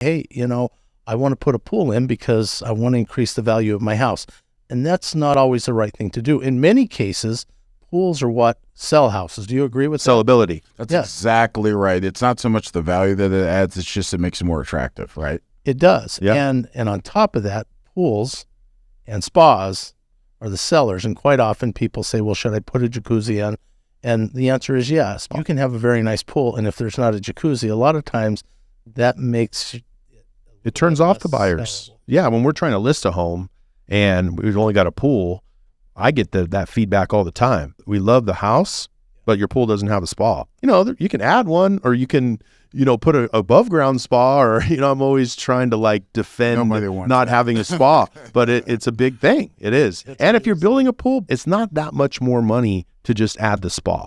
hey, I want to put a pool in because I want to increase the value of my house. And that's not always the right thing to do. In many cases, pools are what sell houses. Do you agree with that? Sell-ability. That's exactly right. It's not so much the value that it adds, it's just it makes it more attractive, right? It does. Yeah. And on top of that, pools and spas are the sellers. And quite often people say, well, should I put a jacuzzi in? And the answer is yes. You can have a very nice pool, and if there's not a jacuzzi, a lot of times that makes It turns off the less buyers. sellable. Yeah, when we're trying to list a home and we've only got a pool, I get that feedback all the time. We love the house, but your pool doesn't have a spa. You can add one, or you can, put a above ground spa, or, I'm always trying to defend Nobody wants not that. having a spa, but it's a big thing. It is. And if you're building a pool, it's not that much more money to just add the spa.